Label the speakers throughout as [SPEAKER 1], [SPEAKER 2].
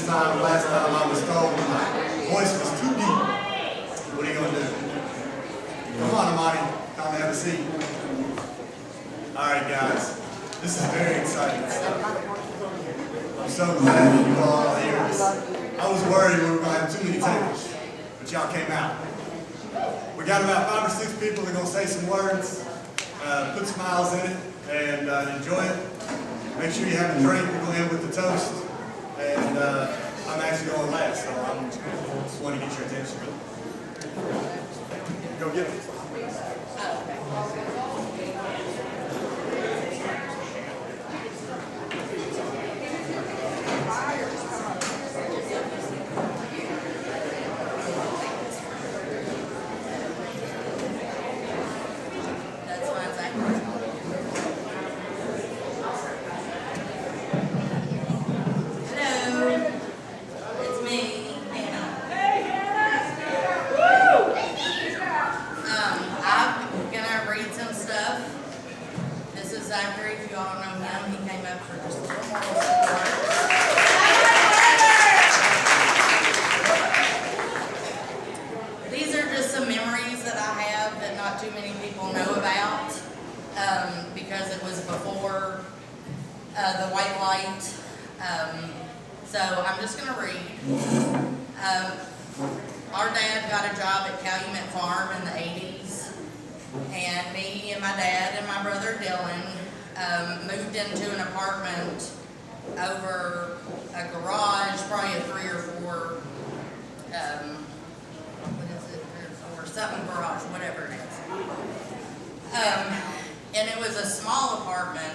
[SPEAKER 1] this time. Last time I was told my voice was too deep. What are you going to do? Come on, Amani. Come and have a seat. All right, guys. This is very exciting stuff. I'm so glad that you all are here. I was worried we were going to have too many tables, but y'all came out. We got about 5 or 6 people that are going to say some words, put smiles in it, and enjoy it. Make sure you have a drink. We're going to end with the toast. And I'm actually going last, so I just want to get your attention. Go get it.
[SPEAKER 2] If you all know him, he came up for just a little more support. These are just some memories that I have that not too many people know about because it was before the white light. So I'm just going to read. Our dad got a job at Calumet Farm in the 80s, and me and my dad and my brother Dylan moved into an apartment over a garage, probably a 3 or 4, what is it, 3 or 4, something garage, whatever it is. And it was a small apartment,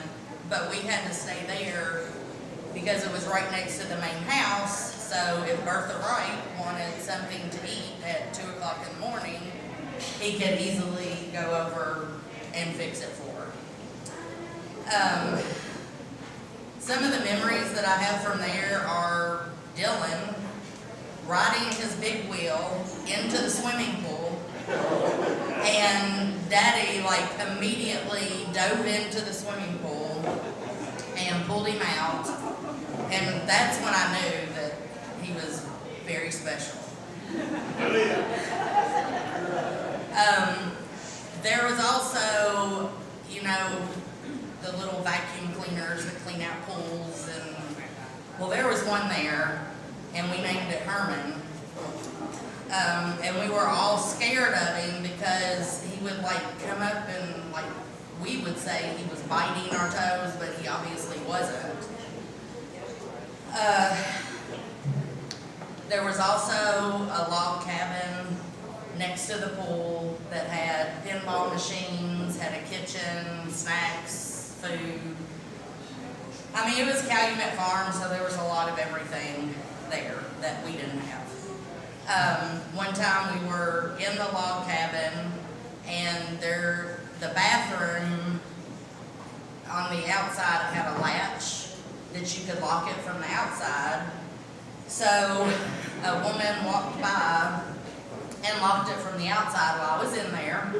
[SPEAKER 2] but we had to stay there because it was right next to the main house. So if Bertha Wright wanted something to eat at 2 o'clock in the morning, he could easily go over and fix it for her. Some of the memories that I have from there are Dylan riding his big wheel into the swimming pool, and Daddy immediately dove into the swimming pool and pulled him out, and that's when I knew that he was very special. There was also, the little vacuum cleaners that clean out pools, and well, there was one there, and we named it Herman. And we were all scared of him because he would come up and we would say he was biting our toes, but he obviously wasn't. There was also a log cabin next to the pool that had pinball machines, had a kitchen, snacks, food. I mean, it was Calumet Farm, so there was a lot of everything there that we didn't have. One time we were in the log cabin, and the bathroom on the outside had a latch that you could lock it from the outside. So a woman walked by and locked it from the outside while I was in there.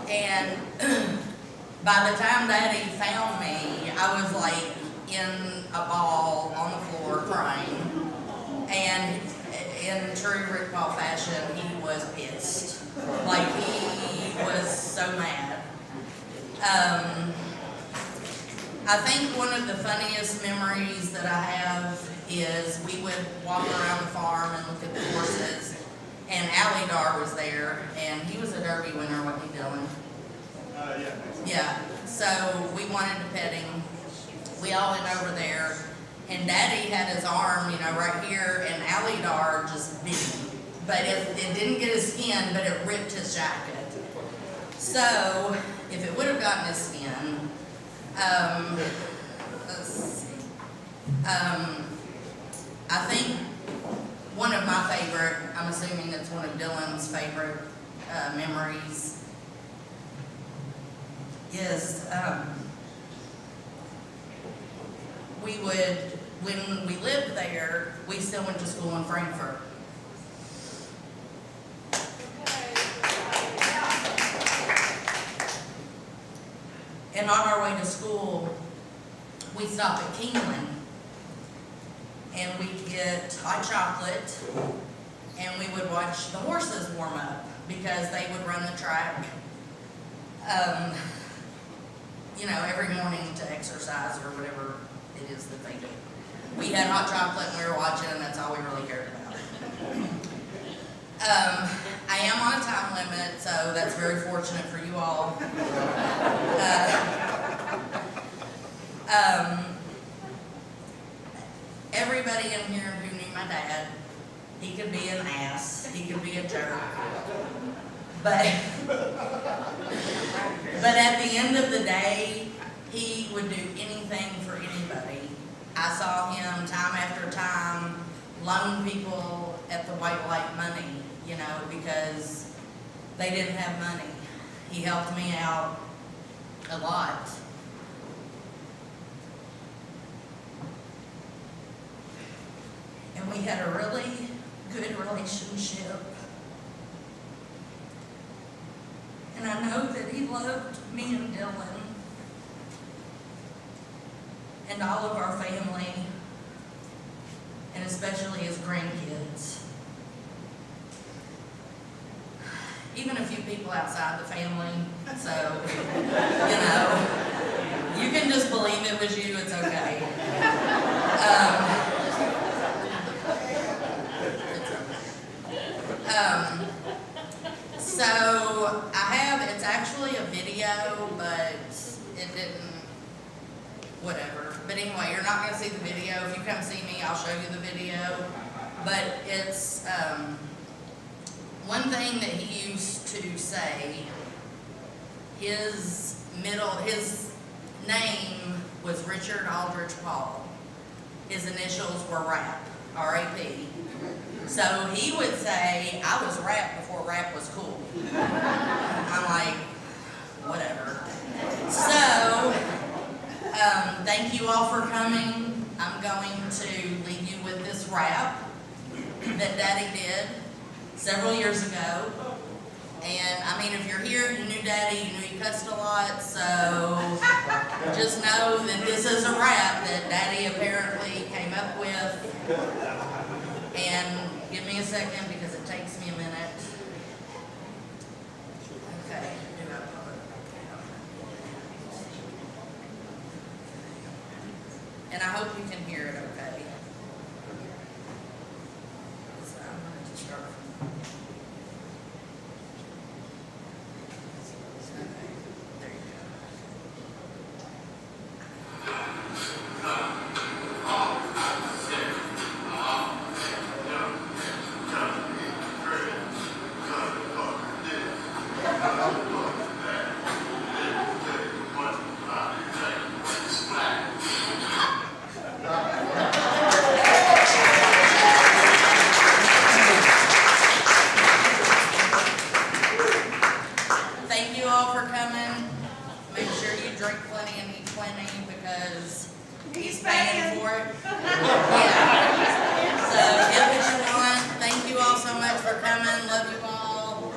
[SPEAKER 2] And by the time Daddy found me, I was in a ball on the floor crying. And in true Rick Paul fashion, he was pissed. He was so mad. I think one of the funniest memories that I have is we would walk around the farm and look at the horses, and Allie Dar was there, and he was a Derby winner, wasn't he, Dylan?
[SPEAKER 1] Yeah.
[SPEAKER 2] Yeah, so we wanted to pet him. We all went over there, and Daddy had his arm, right here, and Allie Dar just bit him. But it didn't get his skin, but it ripped his jacket. So, if it would have gotten his skin, let's see. I think one of my favorite, I'm assuming it's one of Dylan's favorite memories, is when we lived there, we still went to school in Frankfurt. And on our way to school, we stopped at Keeneland. and we'd get hot chocolate, and we would watch the horses warm up, because they would run the track, every morning to exercise or whatever it is that they do. We had hot chocolate and we were watching, and that's all we really cared about. I am on a time limit, so that's very fortunate for you all. Everybody in here who knew my dad, he could be an ass, he could be a jerk, but at the end of the day, he would do anything for anybody. I saw him time after time loan people at the White Light money, because they didn't have money. He helped me out a lot. And we had a really good relationship. And I know that he loved me and Dylan and all of our family, and especially his grandkids. Even a few people outside the family, so, you can just believe it was you, it's okay. So it's actually a video, but it didn't, whatever. But anyway, you're not gonna see the video. If you come see me, I'll show you the video. But it's, one thing that he used to say, his name was Richard Aldrich Paul. His initials were RAP, R-A-P. So he would say, I was rap before rap was cool. I'm like, whatever. So, thank you all for coming. I'm going to leave you with this rap that Daddy did several years ago. And I mean, if you're here, you knew Daddy, you knew he cussed a lot, so just know that this is a rap that Daddy apparently came up with. And give me a second because it takes me a minute. Okay. And I hope you can hear it okay. So I'm going to start from. Okay, there you go. Thank you all for coming. Make sure you drink plenty and eat plenty because he's paying for it. Yeah. So get what you want. Thank you all so much for coming. Love you all.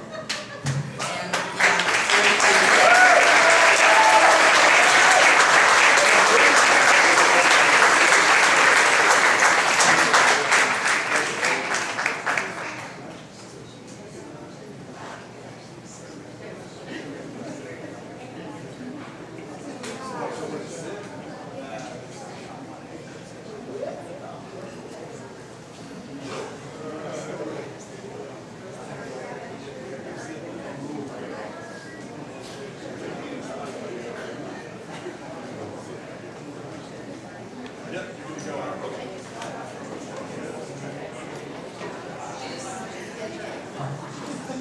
[SPEAKER 2] And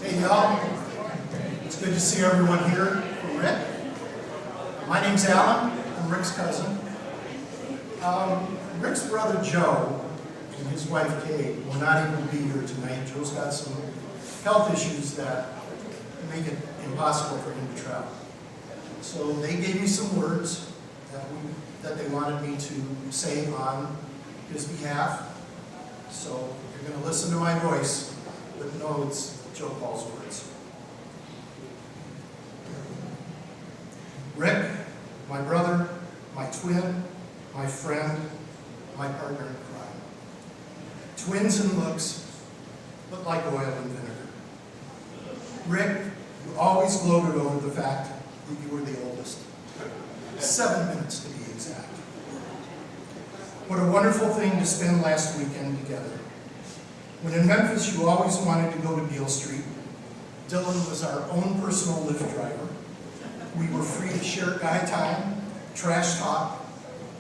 [SPEAKER 3] Hey y'all, it's good to see everyone here for Rick. My name's Alan, I'm Rick's cousin. Rick's brother Joe and his wife Kate will not able to be here tonight. Joe's got some health issues that make it impossible for him to travel. So they gave me some words that they wanted me to say on his behalf. So you're going to listen to my voice, but no, it's Joe Paul's words. Rick, my brother, my twin, my friend, my partner in crime. Twins in looks, but like oil and vinegar. Rick, you always gloated over the fact that you were the oldest. 7 minutes to be exact. What a wonderful thing to spend last weekend together. When in Memphis you always wanted to go to Beale Street, Dylan was our own personal Lyft driver. We were free to share guy time, trash talk,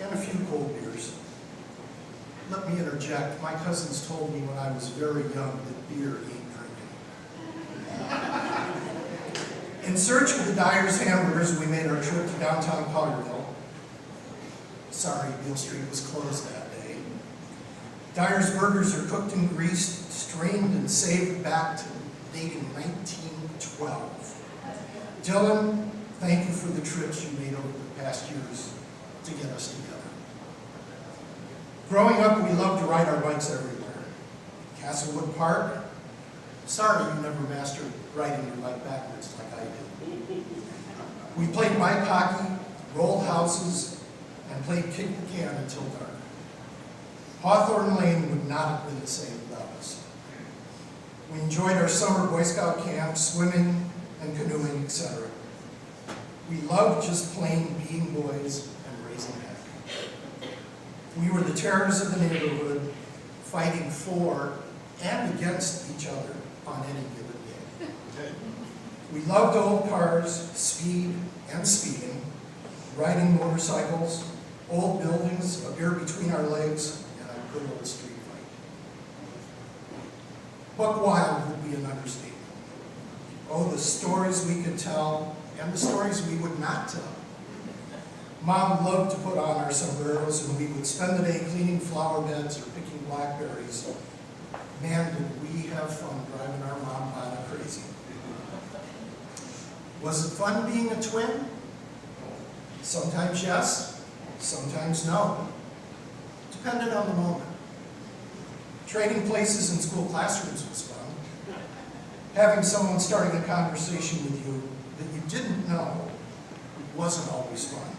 [SPEAKER 3] and a few cold beers. Let me interject, my cousins told me when I was very young that beer ain't drinking. In search of the Dyer's hamburgers, we made our trip to downtown Collierville. Sorry, Beale Street was closed that day. Dyer's burgers are cooked and greased, strained and saved back to dating 1912. Dylan, thank you for the trips you made over the past years to get us together. Growing up, we loved to ride our bikes everywhere. Castlewood Park. Sorry you never mastered riding your bike backwards like I did. We played bike hockey, rolled houses, and played kick the can until dark. Hawthorne Lane would not have been the same without us. We enjoyed our summer Boy Scout camp, swimming and canoeing, etc. We loved just plain being boys and raising heck. We were the terrors of the neighborhood, fighting for and against each other on any given day. We loved old cars, speed and speeding, riding motorcycles, old buildings, a beer between our legs, and a good old street fight. Buck wild would be an understatement. Oh, the stories we could tell and the stories we would not tell. Mom loved to put on our sombreros and we would spend the day cleaning flower beds or picking blackberries. Man, did we have fun driving our mom Anna crazy. Was it fun being a twin? Sometimes yes, sometimes no. Depended on the moment. Trading places in school classrooms was fun. Having someone starting a conversation with you that you didn't know wasn't always fun.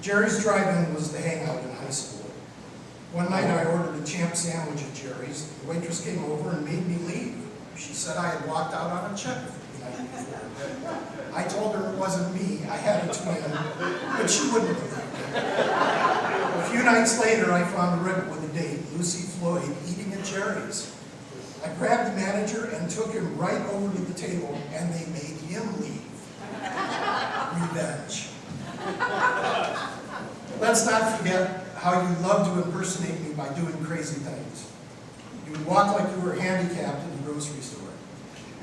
[SPEAKER 3] Jerry's Drive-In was the hangout in high school. One night I ordered a champ sandwich at Jerry's. The waitress came over and made me leave. She said I had walked out on a check the night before. I told her it wasn't me. I had a twin, but she wouldn't believe me. A few nights later, I found Rick with a date, Lucy Floyd, eating at Jerry's. I grabbed the manager and took him right over to the table, and they made him leave. Revenge. Let's not forget how you loved to impersonate me by doing crazy things. You would walk like you were handicapped in the grocery store.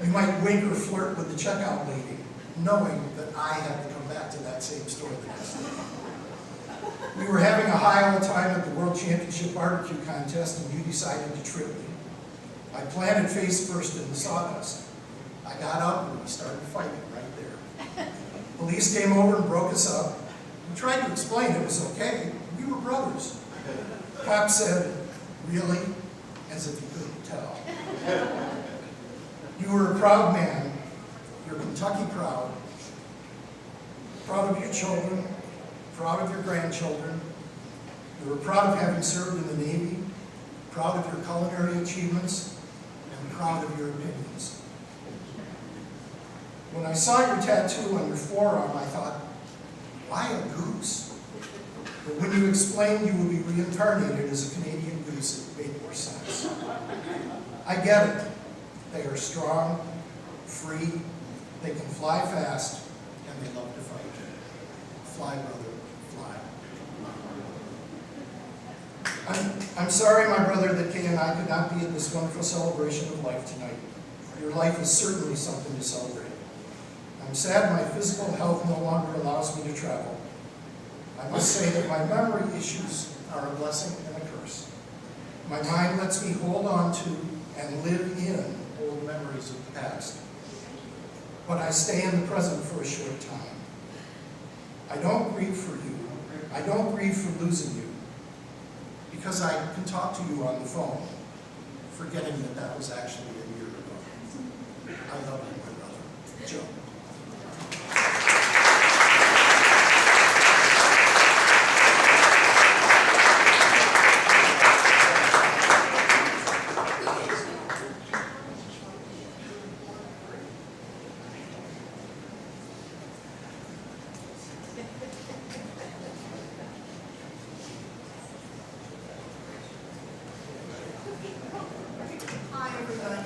[SPEAKER 3] You might wink or flirt with the checkout lady, knowing that I had to come back to that same store the next day. We were having a high old time at the World Championship Barbecue Contest, and you decided to trip me. I planted face first in the sawdust. I got up and we started fighting right there. Police came over and broke us up. We tried to explain it was okay. We were brothers. Cop said, "Really?" As if he couldn't tell. You were a proud man. You're Kentucky proud. Proud of your children. Proud of your grandchildren. You were proud of having served in the Navy. Proud of your culinary achievements. And proud of your opinions. When I saw your tattoo on your forearm, I thought, why a goose? But when you explained you would be reincarnated as a Canadian goose, it made more sense. I get it. They are strong, free, they can fly fast, and they love to fight. Fly, brother, fly. I'm sorry, my brother, that Kay and I could not be at this wonderful celebration of life tonight. Your life is certainly something to celebrate. I'm sad my physical health no longer allows me to travel. I must say that my memory issues are a blessing and a curse. My mind lets me hold on to and live in old memories of the past. But I stay in the present for a short time. I don't grieve for you. I don't grieve for losing you. Because I can talk to you on the phone, forgetting that that was actually a year ago. I love you, my brother. Joe.
[SPEAKER 4] everybody.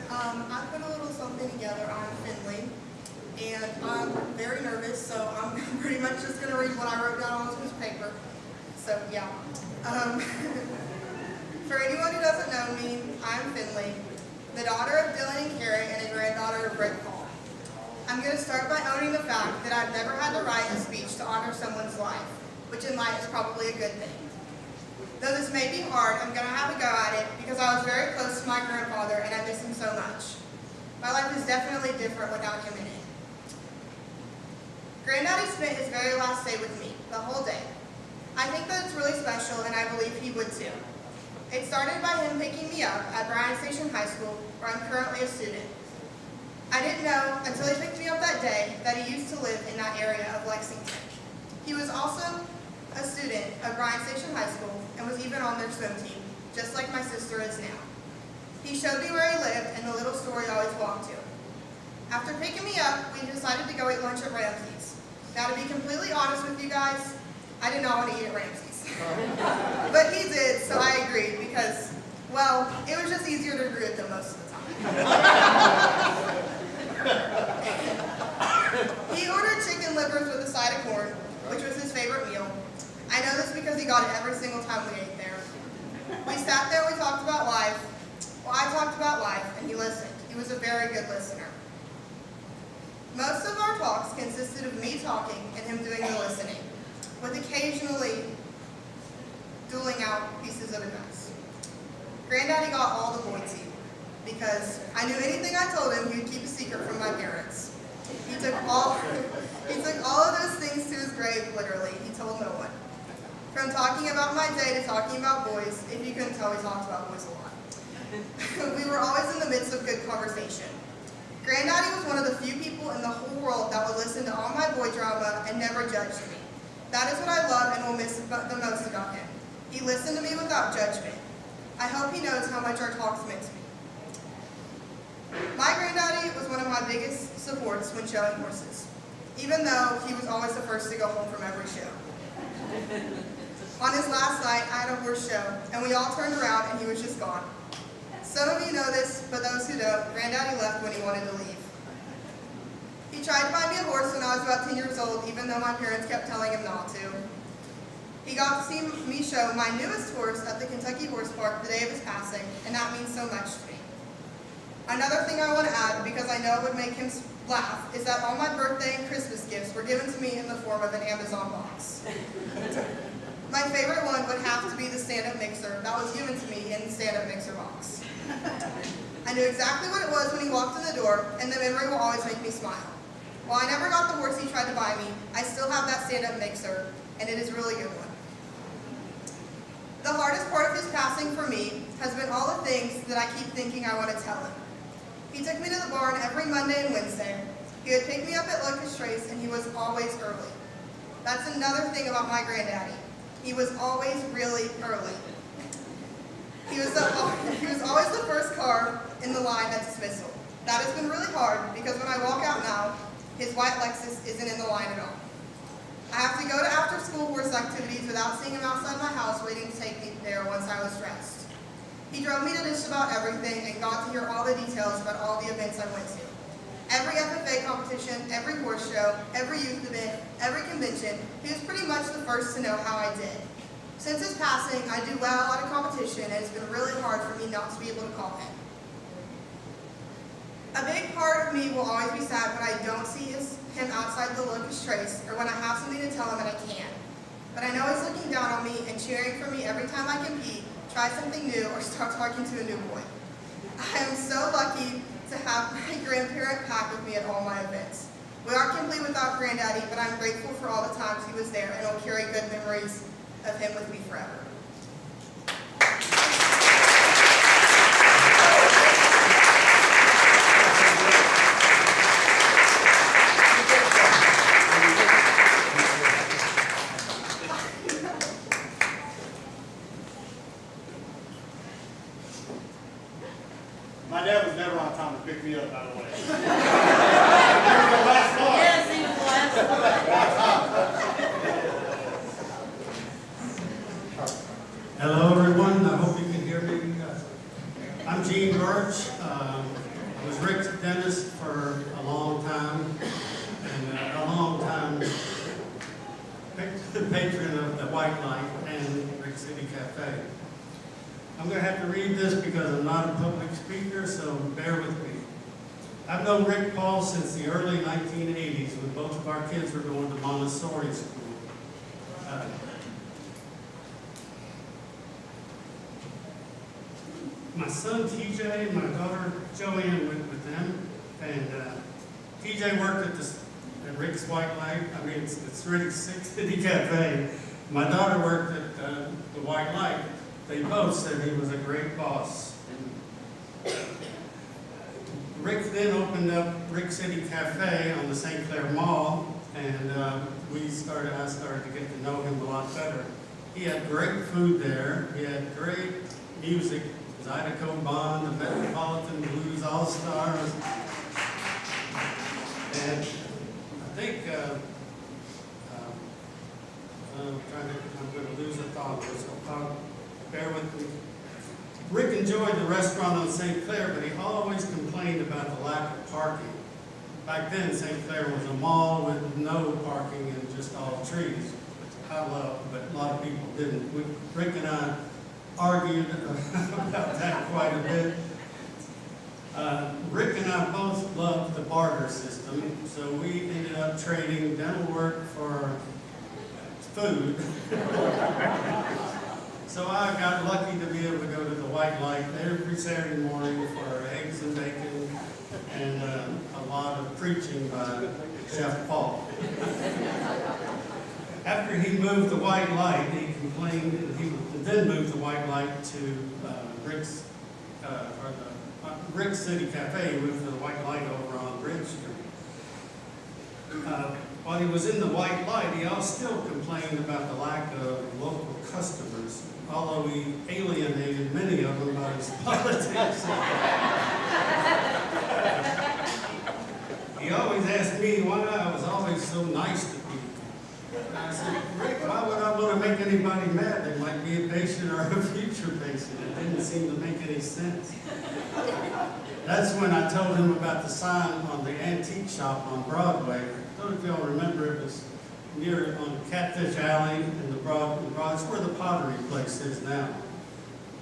[SPEAKER 4] I put a little something together on Finley, and I'm very nervous, so I'm pretty much just going to read what I wrote down on this piece of paper. So, yeah. For anyone who doesn't know me, I'm Finley, the daughter of Dylan and Carrie and a granddaughter of Rick Paul. I'm going to start by owning the fact that I've never had to write a speech to honor someone's life, which in life is probably a good thing. Though this may be hard, I'm going to have a go at it because I was very close to my grandfather and I miss him so much. My life is definitely different without him in it. Granddaddy spent his very last day with me, the whole day. I think that it's really special and I believe he would too. It started by him picking me up at Bryan Station High School, where I'm currently a student. I didn't know until he picked me up that day that he used to live in that area of Lexington. He was also a student of Bryan Station High School and was even on their swim team, just like my sister is now. He showed me where he lived and the little store he always walked to. After picking me up, we decided to go eat lunch at Ramsey's. Now, to be completely honest with you guys, I did not want to eat at Ramsey's. But he did, so I agreed because, well, it was just easier to agree with him most of the time. He ordered chicken livers with a side of corn, which was his favorite meal. I know this because he got it every single time we ate there. We sat there and we talked about life. Well, I talked about life and he listened. He was a very good listener. Most of our talks consisted of me talking and him doing the listening, with occasionally dueling out pieces of advice. Granddaddy got all the boy tea, because I knew anything I told him he would keep a secret from my parents. He took all of those things to his grave, literally. He told no one. From talking about my day to talking about boys, if you couldn't tell, we talked about boys a lot. We were always in the midst of good conversation. Granddaddy was one of the few people in the whole world that would listen to all my boy drama and never judged me. That is what I love and will miss the most about him. He listened to me without judgment. I hope he knows how much our talks meant to me. My granddaddy was one of my biggest supports when showing horses, even though he was always the first to go home from every show. On his last night, I had a horse show, and we all turned around and he was just gone. Some of you know this, but those who don't, Granddaddy left when he wanted to leave. He tried to buy me a horse when I was about 10 years old, even though my parents kept telling him not to. He got to see me show my newest horse at the Kentucky Horse Park the day of his passing, and that means so much to me. Another thing I want to add, because I know it would make him laugh, is that all my birthday and Christmas gifts were given to me in the form of an Amazon box. My favorite one would have to be the stand-up mixer that was given to me in the stand-up mixer box. I knew exactly what it was when he walked in the door, and the memory will always make me smile. While I never got the horse he tried to buy me, I still have that stand-up mixer, and it is a really good one. The hardest part of his passing for me has been all the things that I keep thinking I want to tell him. He took me to the barn every Monday and Wednesday. He would pick me up at Locust Trace, and he was always early. That's another thing about my granddaddy. He was always really early. He was always the first car in the line at dismissal. That has been really hard because when I walk out now, his white Lexus isn't in the line at all. I have to go to after-school horse activities without seeing him outside my house waiting to take me there once I was dressed. He drove me to just about everything and got to hear all the details about all the events I went to. Every FFA competition, every horse show, every youth event, every convention, he was pretty much the first to know how I did. Since his passing, I do well at a competition, and it's been really hard for me not to be able to call him. A big part of me will always be sad when I don't see him outside the Locust Trace, or when I have something to tell him and I can't. But I know he's looking down on me and cheering for me every time I compete, try something new, or start talking to a new boy. I am so lucky to have my grandparent pack with me at all my events. We aren't complete without Granddaddy, but I'm grateful for all the times he was there, and will carry good memories of him with me forever.
[SPEAKER 1] My dad was never on time to pick me up, by the way. He was the last car.
[SPEAKER 2] Yes, he was the last
[SPEAKER 3] Hello, everyone. I hope you can hear me. I'm
[SPEAKER 5] Gene Birch. I was Rick's dentist for a long time, and a long time patron of the White Light and Rick City Cafe. I'm going to have to read this because I'm not a public speaker, so bear with me. I've known Rick Paul since the early 1980s when both of our kids were going to Montessori school. My son TJ and my daughter Joanne went with them, and TJ worked at Rick's White Light. I mean, it's Rick's City Cafe. My daughter worked at the White Light. They both said he was a great boss. Rick then opened up Rick City Cafe on the St. Clair Mall, and I started to get to know him a lot better. He had great food there. He had great music. Zydeco Bond, the Metropolitan Blues All-Stars. And I think, I'm going to lose a thought, so bear with me. Rick enjoyed the restaurant on St. Clair, but he always complained about the lack of parking. Back then, St. Clair was a mall with no parking and just all trees, which I love, but a lot of people didn't. Rick and I argued about that quite a bit. Rick and I both loved the barter system, so we ended up trading dental work for food. So I got lucky to be able to go to the White Light every Saturday morning for eggs and bacon and a lot of preaching by Chef Paul. After he moved the White Light, he complained, and he then moved the White Light to Rick City Cafe. He moved to the White Light over on Bridge Street. While he was in the White Light, he also still complained about the lack of local customers, although he alienated many of them by his politics. He always asked me why I was always so nice to people. And I said, Rick, why would I want to make anybody mad? They might be a patient or a future patient. It didn't seem to make any sense. That's when I told him about the sign on the antique shop on Broadway. I don't know if y'all remember, it was near on Catfish Alley in the Broad. It's where the pottery place is now.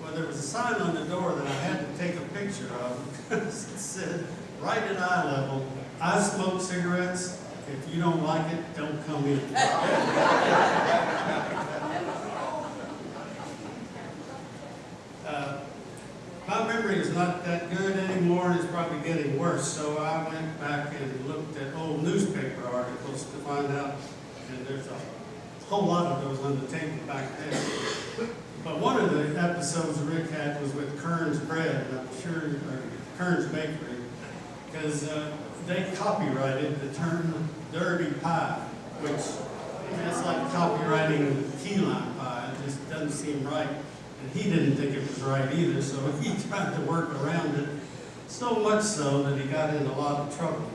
[SPEAKER 5] Well, there was a sign on the door that I had to take a picture of because it said, right at eye level, I smoke cigarettes. If you don't like it, don't come in. My memory is not that good anymore, and it's probably getting worse, so I went back and looked at old newspaper articles to find out, and there's a whole lot of those on the table back then. But one of the episodes Rick had was with Kern's Bread, and I'm sure, or Kern's Bakery, because they copyrighted the term dirty pie, which that's like copywriting key lime pie. It just doesn't seem right. And he didn't think it was right either, so he tried to work around it, so much so that he got in a lot of trouble.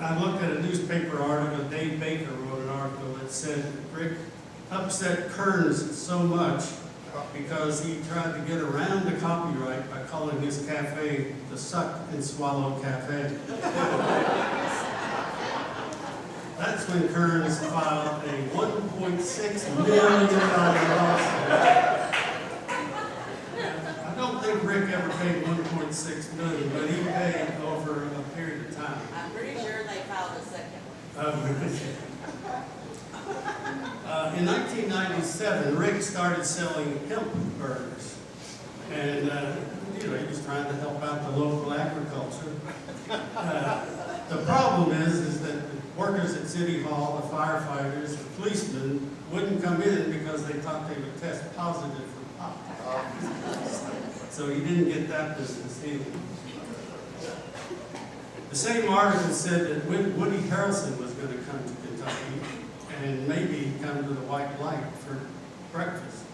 [SPEAKER 5] I looked at a newspaper article, Dave Baker wrote an article that said Rick upset Kearns so much because he tried to get around the copyright by calling his cafe the Suck and Swallow Cafe. That's when Kearns filed a $1.6 million lawsuit. I don't think Rick ever paid $1.6 million, but he paid over a period of time.
[SPEAKER 6] I'm pretty sure they filed a second.
[SPEAKER 5] In 1997, Rick started selling hemp burgers. And, he was trying to help out the local agriculture. The problem is that the workers at City Hall, the firefighters, the policemen wouldn't come in because they thought they would test positive for pot. So he didn't get that business either. The same article said that Woody Harrelson was going to come to Kentucky and maybe come to the White Light for breakfast.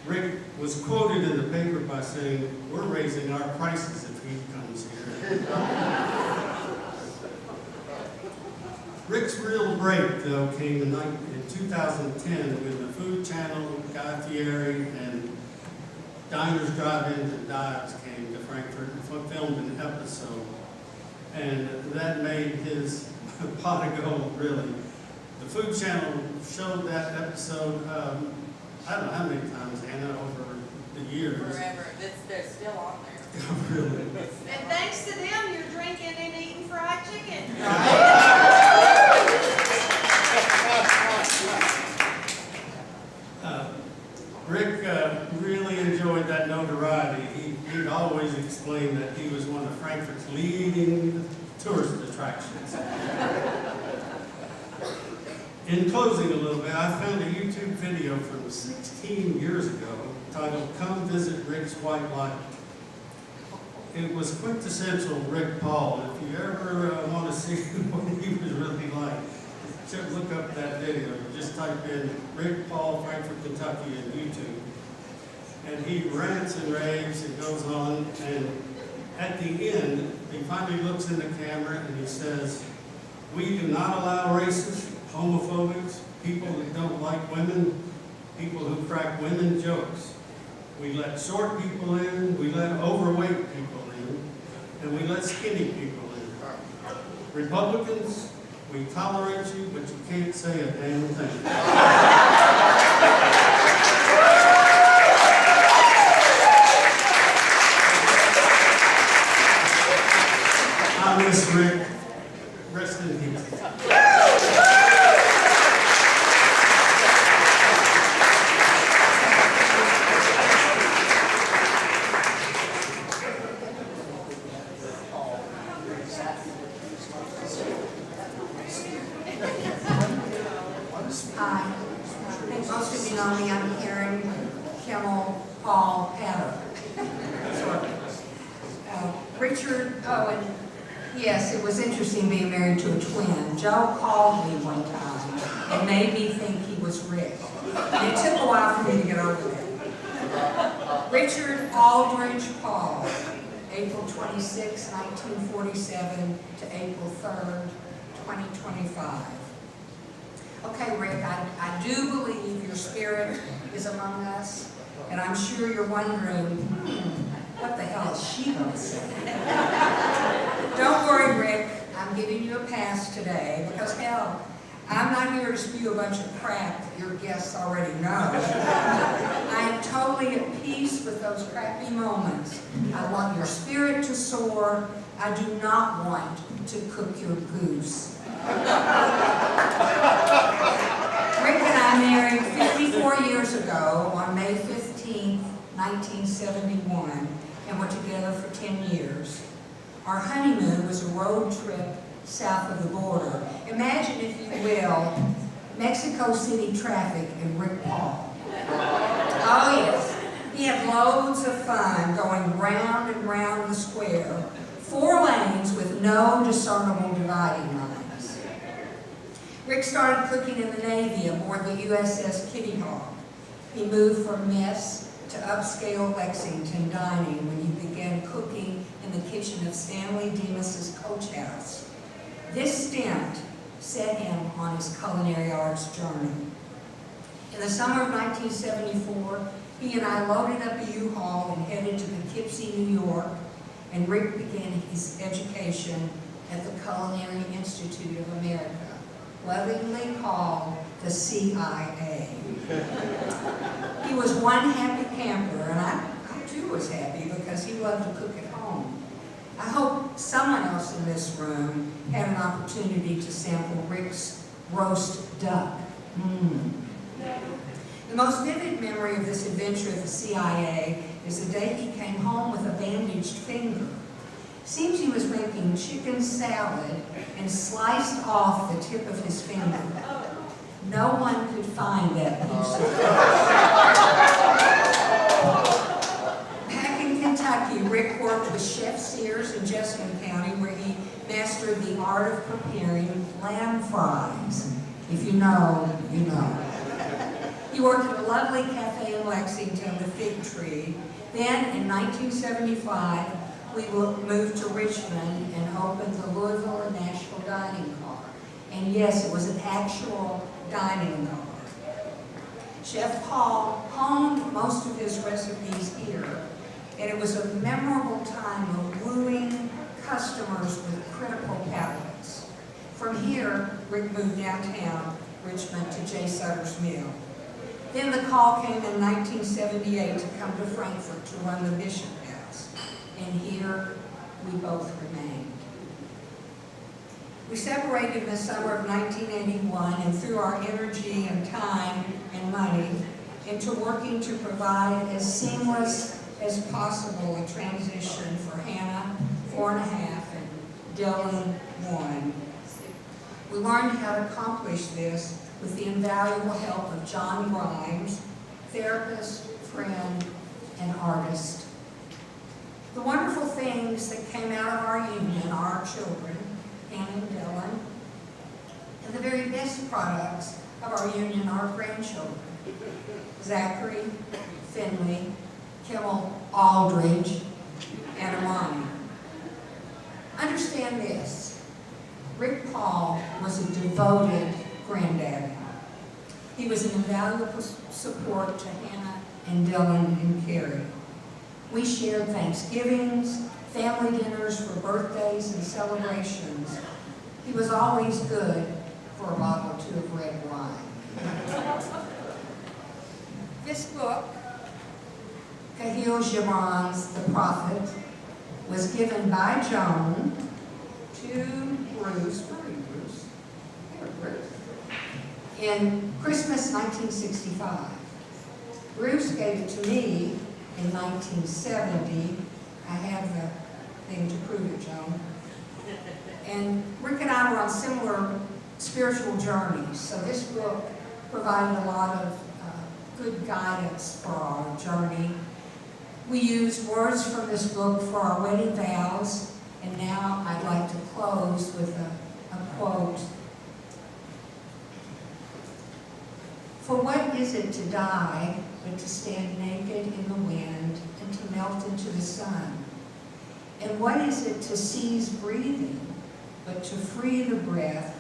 [SPEAKER 5] Rick was quoted in the paper by saying, "We're raising our prices if he comes here." Rick's real break, though, came in 2010 when the Food Channel, Guy Fieri, and Diners, Drive-Ins, and Dives came to Frankfurt and filmed an episode. And that made his pot of gold, really. The Food Channel showed that episode, I don't know how many times, Anna, over the years.
[SPEAKER 6] Forever, they're still on there.
[SPEAKER 5] Really.
[SPEAKER 4] And thanks to them, you're drinking and eating fried chicken.
[SPEAKER 5] Rick really enjoyed that notoriety. He'd always explain that he was one of Frankfurt's leading tourist attractions. In closing a little bit, I found a YouTube video from 16 years ago titled "Come Visit Rick's White Light." It was quintessential Rick Paul. If you ever want to see what he was really like, just look up that video. Just type in Rick Paul, Frankfurt, Kentucky in YouTube. And he rants and raves and goes on. And at the end, he finally looks in the camera and he says, "We do not allow racists, homophobics, people that don't like women, people who crack women jokes. We let short people in, we let overweight people in, and we let skinny people in. Republicans, we tolerate you, but you can't say a damn thing." I miss Rick. Rest in peace.
[SPEAKER 7] Hi, I think most of you know me. I'm Karen Kimmel Paul Patter. Richard, and yes, it was interesting being married to a twin. Joe called me one time and made me think he was Rick. And it took a while for me to get over that. Richard Aldridge Paul, April 26, 1947 to April 3rd, 2025. Okay, Rick, I do believe your spirit is among us, and I'm sure you're wondering, what the hell is she going to say? Don't worry, Rick, I'm giving you a pass today, because hell, I'm not here to spew a bunch of crap that your guests already know. I am totally at peace with those crappy moments. I want your spirit to soar. I do not want to cook your goose. Rick and I married 54 years ago on May 15, 1971, and were together for 10 years. Our honeymoon was a road trip south of the border. Imagine, if you will, Mexico City traffic and Rick Paul. Oh yes, he had loads of fun going round and round the square, 4 lanes with no discernible dividing lines. Rick started cooking in the Navy aboard the USS Kitty Hawk. He moved from mess to upscale Lexington dining when he began cooking in the kitchen of Stanley Demas's coach house. This stint set him on his culinary arts journey. In the summer of 1974, he and I loaded up a U-Haul and headed to Poughkeepsie, New York, and Rick began his education at the Culinary Institute of America, lovingly called the CIA. He was one happy camper, and I too was happy because he loved to cook at home. I hope someone else in this room had an opportunity to sample Rick's roast duck. The most vivid memory of this adventure at the CIA is the day he came home with a bandaged finger. Seems he was making chicken salad and sliced off the tip of his finger. No one could find that piece of fish. Back in Kentucky, Rick worked with Chef Sears in Jessamine County, where he mastered the art of preparing lamb fries. If you know, you know. He worked at a lovely cafe in Lexington, the Fig Tree. Then, in 1975, we moved to Richmond and opened the Louisville and Nashville Dining Car. And yes, it was an actual dining car. Chef Paul honed most of his recipes here, and it was a memorable time of wooing customers with critical palates. From here, Rick moved downtown Richmond to J. Sutter's Mill. Then the call came in 1978 to come to Frankfurt to run the Bishop House, and here we both remained. We separated in the summer of 1981, and threw our energy and time and money into working to provide as seamless as possible a transition for Hannah, 4.5, and Dylan, 1. We learned how to accomplish this with the invaluable help of John Grimes, therapist, friend, and artist. The wonderful things that came out of our union are our children, Hannah and Dylan, and the very best products of our union are our grandchildren, Zachary, Finley, Kimmel, Aldridge, and Amani. Understand this, Rick Paul was a devoted granddaddy. He was an invaluable support to Hannah and Dylan and Carrie. We shared Thanksgivings, family dinners for birthdays and celebrations. He was always good for a bottle or two of red wine. This book, Kahil Gibran's The Prophet, was given by Joan to Bruce, where are you, Bruce? Here, Bruce. In Christmas 1965. Bruce gave it to me in 1970. I have the thing to prove it, Joan. And Rick and I were on similar spiritual journeys, so this book provided a lot of good guidance for our journey. We used words from this book for our wedding vows, and now I'd like to close with a quote. For what is it to die but to stand naked in the wind and to melt into the sun? And what is it to cease breathing but to free the breath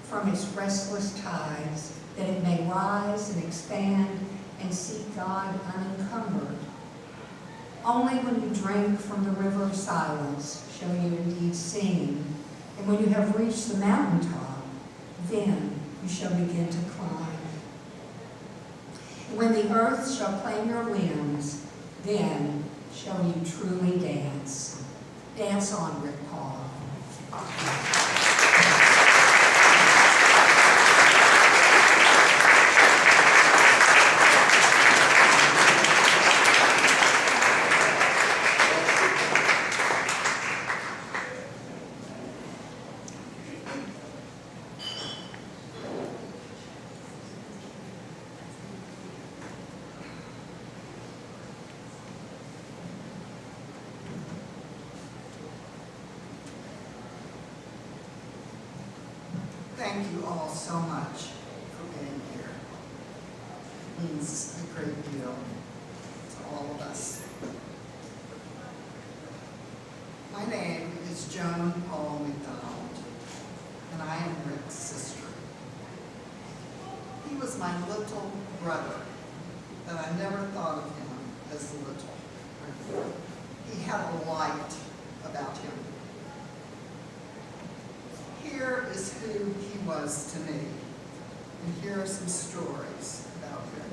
[SPEAKER 7] from its restless tides, that it may rise and expand and seek God unencumbered? Only when you drink from the river of silence shall you indeed sing, and when you have reached the mountaintop, then you shall begin to climb. And when the earth shall claim your limbs, then shall you truly dance. Dance on, Rick Paul. Thank you all so much for being here. It means a great deal to all of us. My name is Joan Paul McDonald, and I am Rick's sister. He was my little brother, but I never thought of him as little. He had a light about him. Here is who he was to me, and here are some stories about him.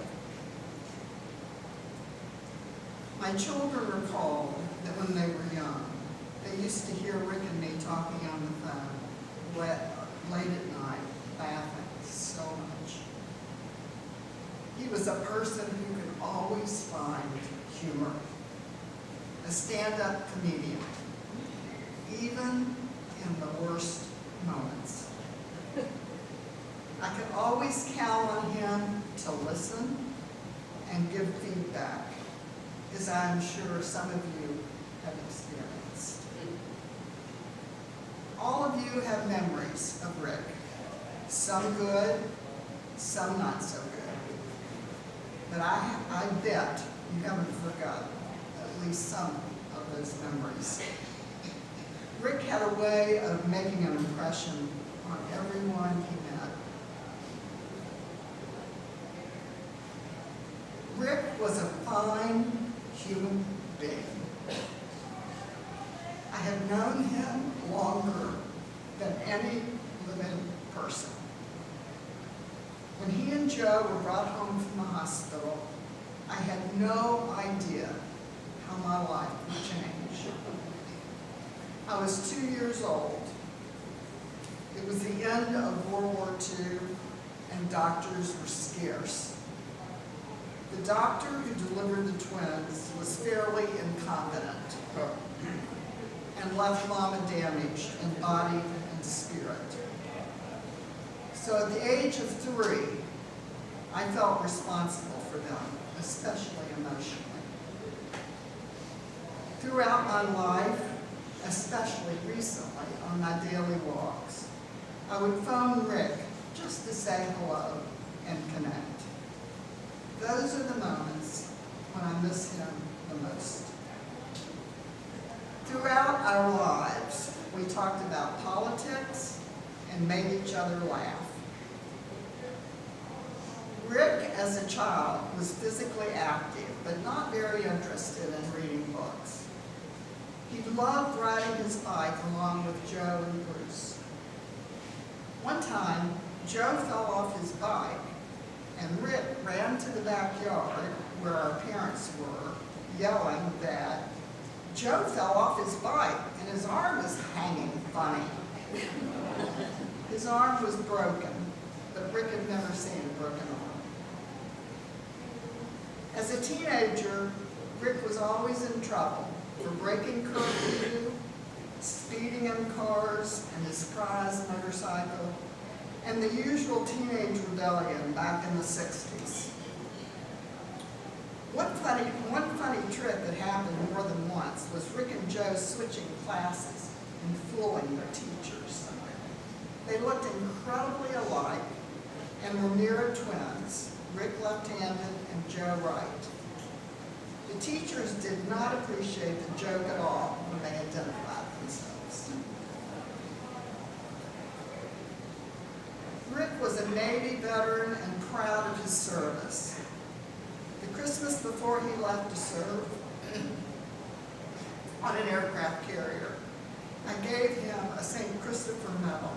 [SPEAKER 7] My children recalled that when they were young, they used to hear Rick and me talking on the phone late at night, laughing so much. He was a person who could always find humor, a stand-up comedian, even in the worst moments. I could always count on him to listen and give feedback, as I'm sure some of you have experienced. All of you have memories of Rick, some good, some not so good. But I bet you haven't forgotten at least some of those memories. Rick had a way of making an impression on everyone he met.
[SPEAKER 8] was a fine human being. I have known him longer than any living person. When he and Joe were brought home from the hospital, I had no idea how my life would change. I was 2 years old. It was the end of World War II, and doctors were scarce. The doctor who delivered the twins was fairly incompetent and left Mama damaged in body and spirit. So at the age of 3, I felt responsible for them, especially emotionally. Throughout my life, especially recently on my daily walks, I would phone Rick just to say hello and connect. Those are the moments when I miss him the most. Throughout our lives, we talked about politics and made each other laugh. Rick, as a child, was physically active, but not very interested in reading books. He loved riding his bike along with Joe and Bruce. One time, Joe fell off his bike, and Rick ran to the backyard where our parents were, yelling that Joe fell off his bike and his arm was hanging funny. His arm was broken, but Rick had never seen a broken arm. As a teenager, Rick was always in trouble for breaking curfew, speeding in cars and his prized motorcycle, and the usual teenage rebellion back in the 60s. One funny trick that happened more than once was Rick and Joe switching classes and fooling their teachers. They looked incredibly alike and were mirror twins, Rick left-handed and Joe right. The teachers did not appreciate the joke at all when they identified themselves. Rick was a Navy veteran and proud of his service. The Christmas before he left to serve on an aircraft carrier, I gave him a St. Christopher medal,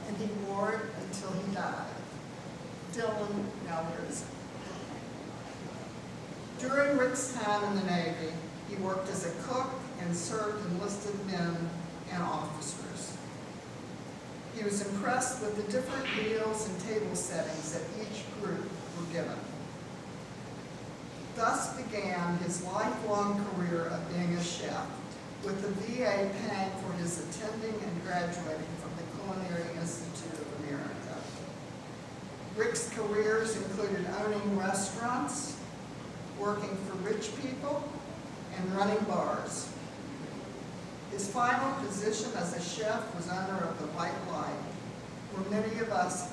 [SPEAKER 8] and he wore it until he died. Dylan, now where is it? During Rick's time in the Navy, he worked as a cook and served enlisted men and officers. He was impressed with the different meals and table settings that each group were given. Thus began his lifelong career of being a chef, with the VA paying for his attending and graduating from the Culinary Institute of America. Rick's careers included owning restaurants, working for rich people, and running bars. His final position as a chef was owner of the White Light, where many of us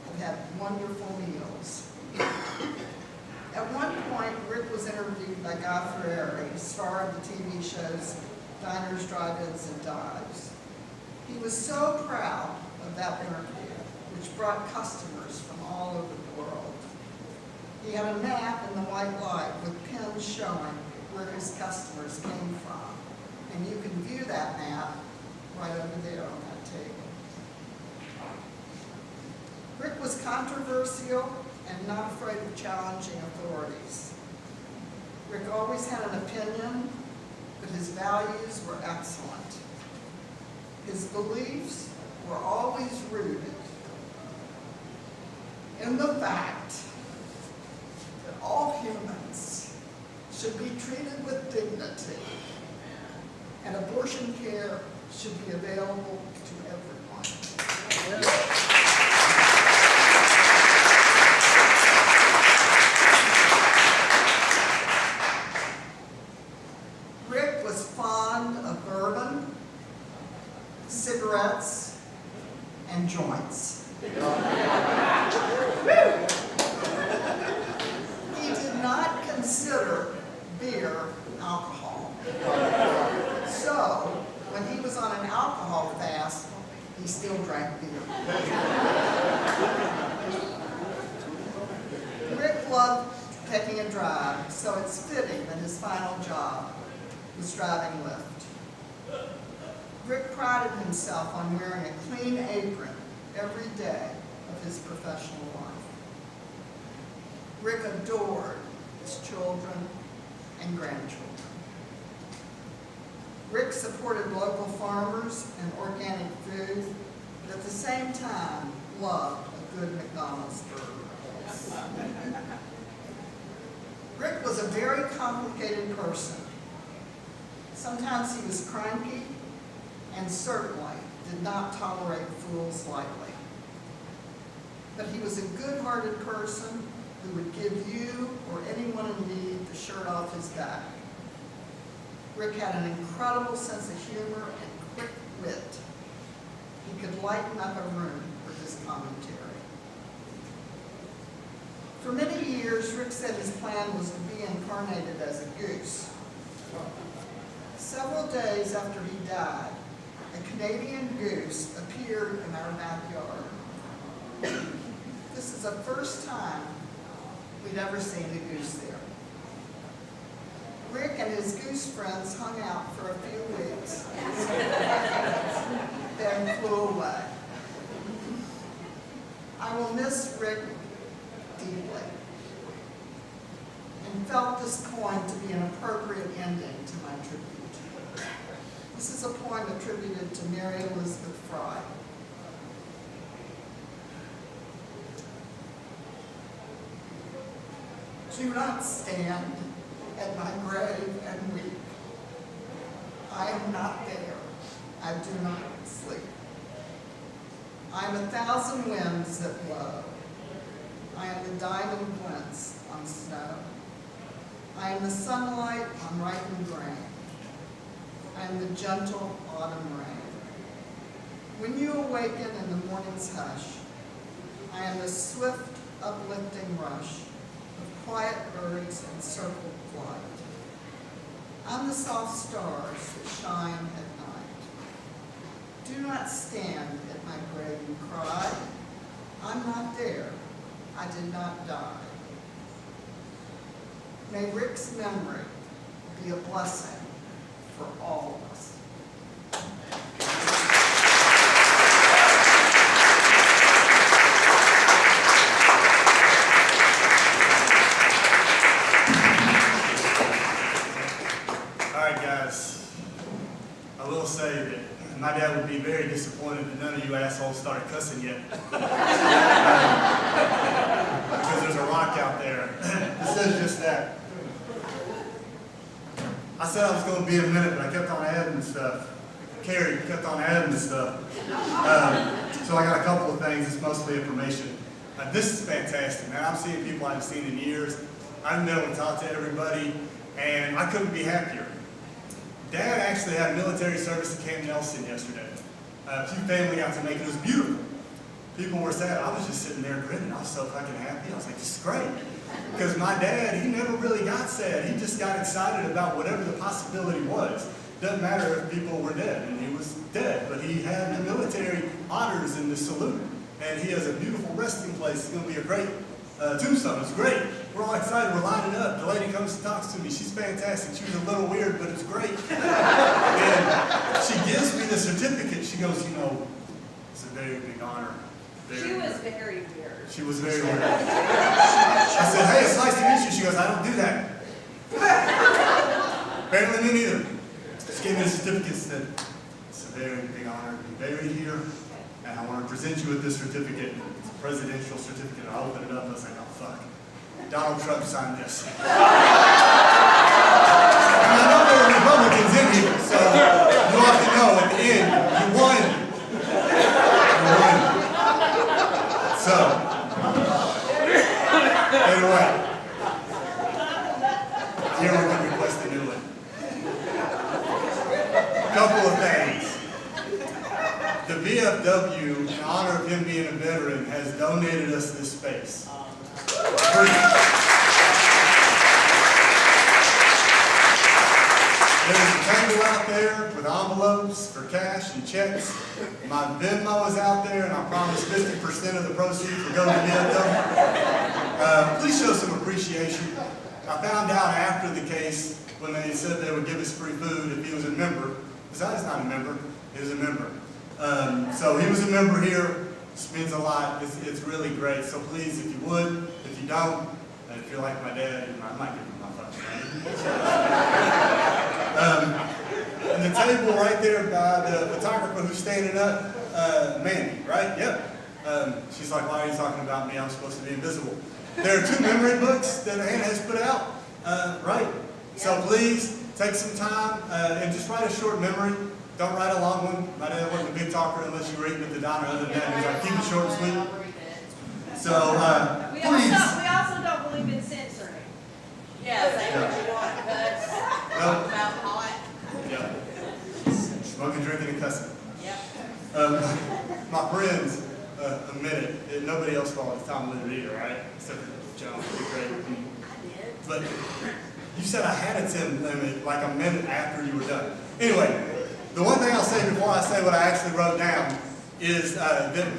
[SPEAKER 8] have had wonderful meals. At one point, Rick was interviewed by Guy Fieri, star of the TV shows Diners, Drive-Ins, and Dives. He was so proud of that interview, which brought customers from all over the world. He had a map in the White Light with pins showing where his customers came from. And you can view that map right over there on that table. Rick was controversial and not afraid of challenging authorities. Rick always had an opinion, but his values were excellent. His beliefs were always rooted in the fact that all humans should be treated with dignity, and abortion care should be available to everyone. Rick was fond of bourbon, cigarettes, and joints. He did not consider beer alcohol. So, when he was on an alcohol fast, he still drank beer. Rick loved to taking a drive, so it's fitting that his final job was driving Lyft. Rick prided himself on wearing a clean apron every day of his professional life. Rick adored his children and grandchildren. Rick supported local farmers and organic food, but at the same time loved a good McDonald's burger. Rick was a very complicated person. Sometimes he was cranky and certainly did not tolerate fools lightly. But he was a good-hearted person who would give you or anyone in need the shirt off his back. Rick had an incredible sense of humor and quick wit. He could lighten up a room with his commentary. For many years, Rick said his plan was to be incarnated as a goose. Several days after he died, a Canadian goose appeared in our backyard. This is the first time we'd ever seen a goose there. Rick and his goose friends hung out for a few weeks, then flew away. I will miss Rick deeply and felt this poem to be an appropriate ending to my tribute. This is a poem attributed to Mary Elizabeth Fry. Do not stand at my grave and weep. I am not there. I do not sleep. I am 1,000 winds that blow. I am the diamond glints on snow. I am the sunlight on ripened grain. I am the gentle autumn rain. When you awaken in the morning's hush, I am the swift, uplifting rush of quiet birds and circled flight. I'm the soft stars that shine at night. Do not stand at my grave and cry. I'm not there. I did not die. May Rick's memory be a blessing for all of us.
[SPEAKER 1] All right, guys. I will say that my dad would be very disappointed that none of you assholes started cussing yet. Because there's a rock out there. It says just that. I said I was going to be in a minute, but I kept on adding stuff. Carrie kept on adding stuff. So I got a couple of things. It's mostly information. This is fantastic, man. I'm seeing people I haven't seen in years. I've been able to talk to everybody, and I couldn't be happier. Dad actually had military service at Camp Nelson yesterday. A few family got to make it. It was beautiful. People were sad. I was just sitting there grinning. I was so fucking happy. I was like, this is great. Because my dad, he never really got sad. He just got excited about whatever the possibility was. Doesn't matter if people were dead, and he was dead, but he had the military honors and the salute. And he has a beautiful resting place. It's going to be a great tombstone. It's great. We're all excited. We're lining up. The lady comes and talks to me. She's fantastic. She was a little weird, but it's great. And she gives me the certificate. She goes, you know, it's a very big honor.
[SPEAKER 6] She was very weird.
[SPEAKER 1] She was very weird. I said, hey, it's nice to meet you. She goes, I don't do that. Apparently me neither. She gave me a certificate and said, it's a very big honor to be buried here, and I want to present you with this certificate. It's a presidential certificate. I opened it up and I was like, oh, fuck. Donald Trump signed this. And I know there are Republicans in here, so you have to know at the end, you won. You won. So, anyway, here we can request a new one. A couple of things. The VFW, in honor of him being a veteran, has donated us this space. Free. There's a table out there with envelopes for cash and checks. My Venmo is out there, and I promise 50% of the proceeds will go to VFW. Please show some appreciation. I found out after the case when they said they would give us free food if he was a member. Besides not a member, he was a member. So he was a member here. This means a lot. It's really great. So please, if you would, if you don't, if you're like my dad, I might give you my phone. And the table right there by the photographer who's standing up, Mandy, right? Yep. She's like, why are you talking about me? I'm supposed to be invisible. There are 2 memory books that Hannah has put out, right? So please take some time and just write a short memory. Don't write a long one. My dad wasn't a big talker unless you were eating at the diner. Other than that, he was like, keep it short and sweet. So
[SPEAKER 6] We
[SPEAKER 1] please.
[SPEAKER 6] also don't believe in censoring.
[SPEAKER 2] Yeah, say what you want, cuss, talk about hot.
[SPEAKER 1] Yeah. Smoking, drinking, and cussing.
[SPEAKER 2] Yep.
[SPEAKER 1] My friends admit it. Nobody else followed Tom Litter either, right? Except for John. Great. But you said I had a 10 limit like a minute after you were done. Anyway, the one thing I'll say before I say what I actually wrote down is that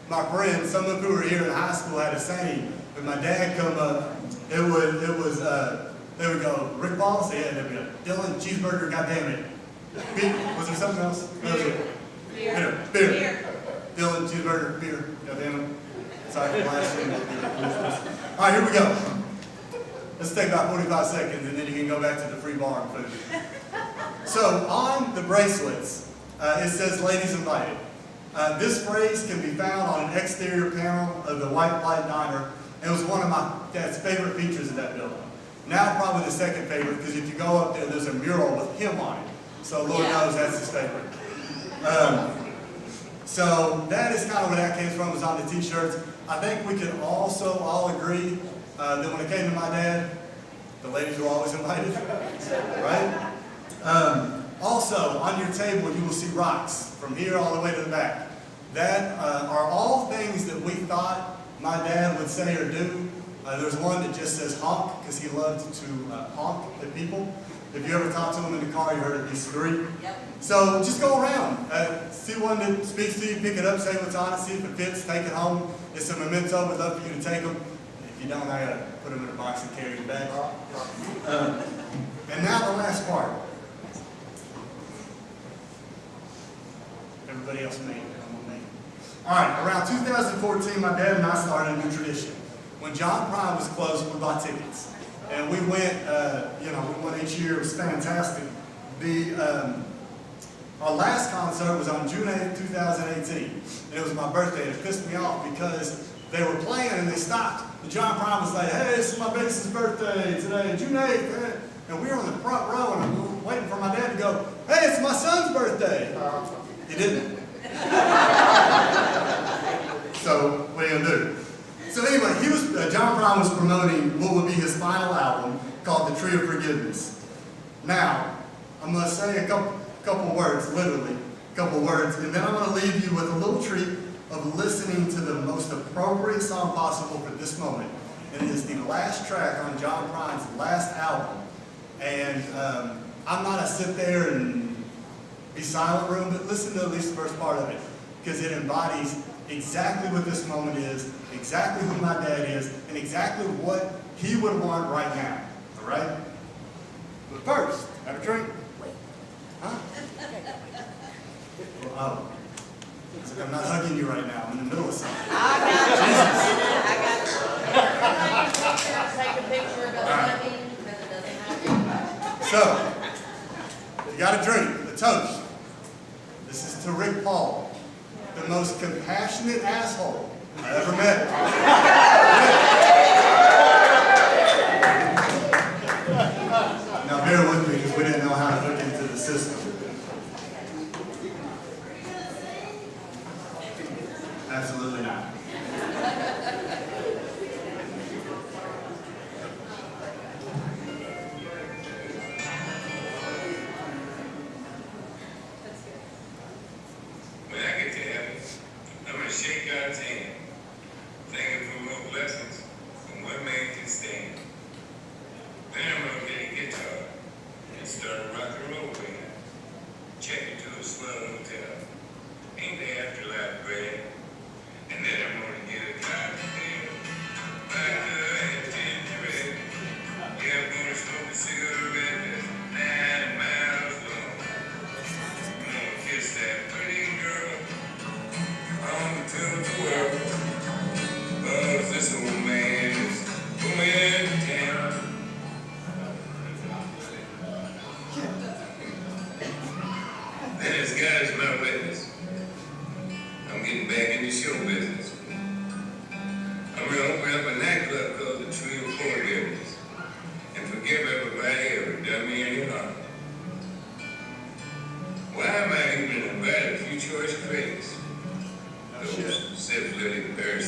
[SPEAKER 1] my friends, some of them who were here in high school, had a saying. When my dad come up, they would go, Rick Balls? Yeah, they'd be like, Dylan, cheeseburger, goddammit. Was there something else? No, beer. Dylan, cheeseburger, beer, goddammit. Sorry for last year. All right, here we go. Let's take about 45 seconds and then you can go back to the free bar and food. So on the bracelets, it says ladies invited. This phrase can be found on an exterior panel of the White Light Diner. It was one of my dad's favorite features of that building. Now probably the second favorite, because if you go up there, there's a mural with him on it. So Lord knows that's his favorite. So that is kind of where that came from, was on the t-shirts. I think we can also all agree that when it came to my dad, the ladies were always invited, right? Also, on your table, you will see rocks from here all the way to the back. That are all things that we thought my dad would say or do. There's one that just says honk, because he loved to honk at people. If you ever talked to him in the car, you heard it be scream.
[SPEAKER 2] Yep.
[SPEAKER 1] So just go around, see one that speaks to you, pick it up, say what's on it, see if it fits, take it home. It's a memento. We'd love for you to take them. If you don't, I gotta put them in a box and carry them back. And now the last part. Everybody else made it. Come on, me. All right, around 2014, my dad and I started a new tradition. When John Prine was closed, we bought tickets. And we went, we went each year. It was fantastic. Our last concert was on June 8th, 2018. And it was my birthday. And it pissed me off because they were playing and they stopped. And John Prine was like, hey, this is my bassist's birthday today, June 8th. And we were on the front row and we were waiting for my dad to go, hey, it's my son's birthday. He didn't. So, what are you going to do? So anyway, John Prine was promoting what would be his final album called The Tree of Forgiveness. Now, I'm going to say a couple words, literally, a couple words, and then I'm going to leave you with a little treat of listening to the most appropriate song possible for this moment. And it is the last track on John Prine's last album. And I'm not a sit there and be silent room, but listen to at least the first part of it, because it embodies exactly what this moment is, exactly who my dad is, and exactly what he would want right now. All right? But first, have a drink. Huh? Oh. It's like I'm not hugging you right now. I'm in the middle of something.
[SPEAKER 2] I got you. Take a picture of the hugging, because it doesn't have to.
[SPEAKER 1] So, you got a drink, a toast. This is to Rick Paul, the most compassionate asshole I ever met. Now bear with me because we didn't know how to hook into the system. Absolutely not.
[SPEAKER 9] When I get to heaven, I'm going to shake God's hand, thank Him for more blessings than one man can stand. Then I'm going to get a guitar and start a rock and roll band. Check into a swell hotel. Ain't the afterlife great? And then I'm going to get a car and buy a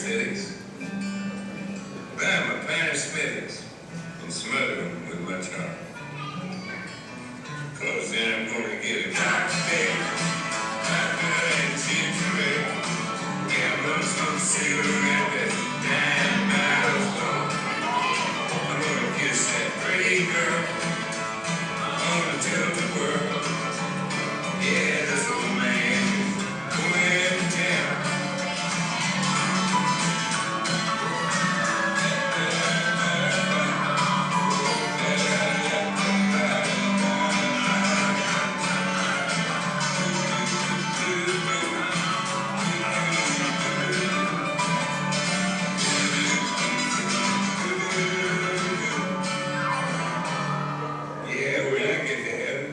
[SPEAKER 9] aesthetics. Buy my pine smithies and smother them with my charm. Cause then I'm gonna get a cocktail, vodka and ginger ale. Gamble some cigarette that's 9 miles long. I'm gonna kiss that pretty girl. I'm gonna tell the world, yeah, this old man is going to town. Yeah, when I get to heaven,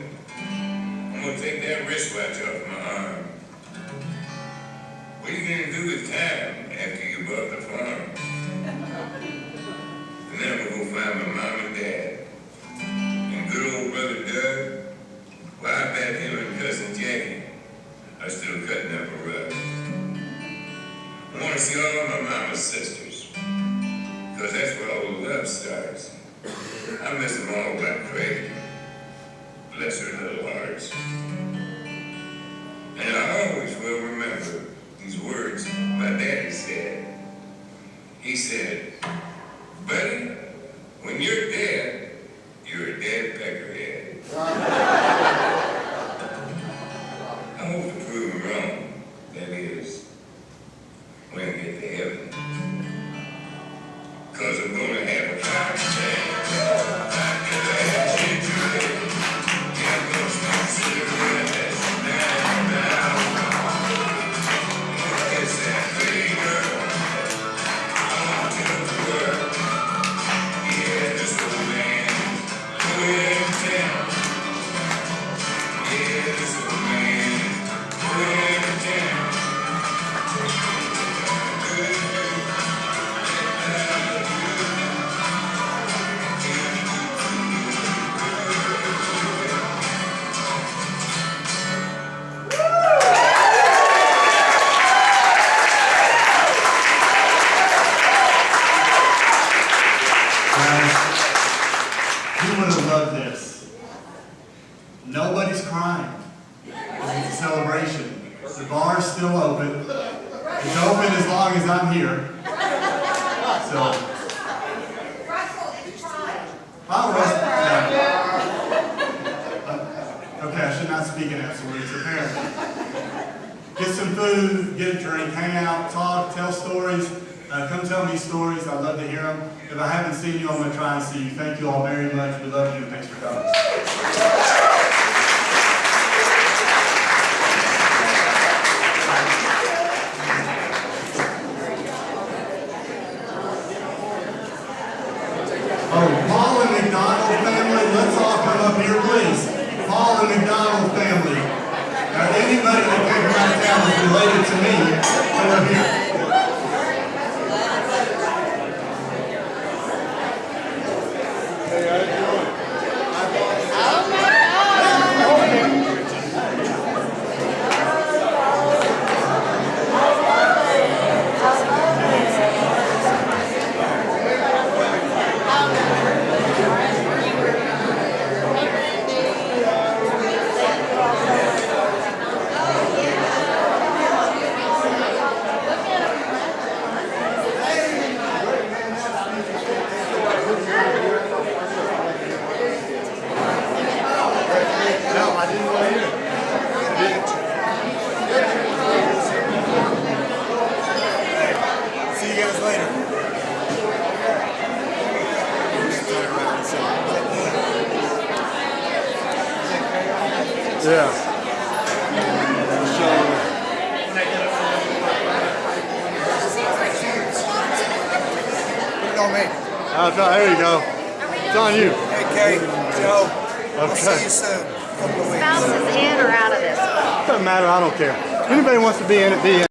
[SPEAKER 9] I'm gonna take that wristwatch off my arm. What are you gonna do with time after you bought the farm? And then I'm gonna go find my mom and dad. And good old brother Doug, well, I bet him and cousin Jackie are still cutting up a rug. I wanna see all my mama's sisters, cause that's where all the love starts. I miss them all like crazy. Bless their little hearts. And I always will remember these words my daddy said. He said, buddy, when you're dead, you're a dead peckerhead. I hope to prove him wrong. That is, when I get to heaven. Cause I'm gonna have a cocktail.
[SPEAKER 1] You would have loved this. Nobody's crying. It's a celebration. The bar's still open. It's open as long as I'm here. So.
[SPEAKER 6] Russell is trying.
[SPEAKER 1] Oh, Russell. Yeah. Okay, I should not speak in absolutes, apparently. Get some food, get a drink, hang out, talk, tell stories. Come tell me stories. I'd love to hear them. If I haven't seen you, I'm going to try and see you. Thank you all very much. We love you. Thanks for coming. Oh, Paul and McDonald family, let's all come up here, please. Paul and McDonald family. Now, anybody that came from out of town is related to me. Come up here. Yeah. Put it on me. There you go. It's on you.
[SPEAKER 10] Hey, Kate, Joe. I'll
[SPEAKER 1] Okay.
[SPEAKER 10] see you soon. Couple of weeks.
[SPEAKER 6] Spouse is in or out of this?
[SPEAKER 1] Doesn't matter. I don't care. Anybody wants to be in it, be in it.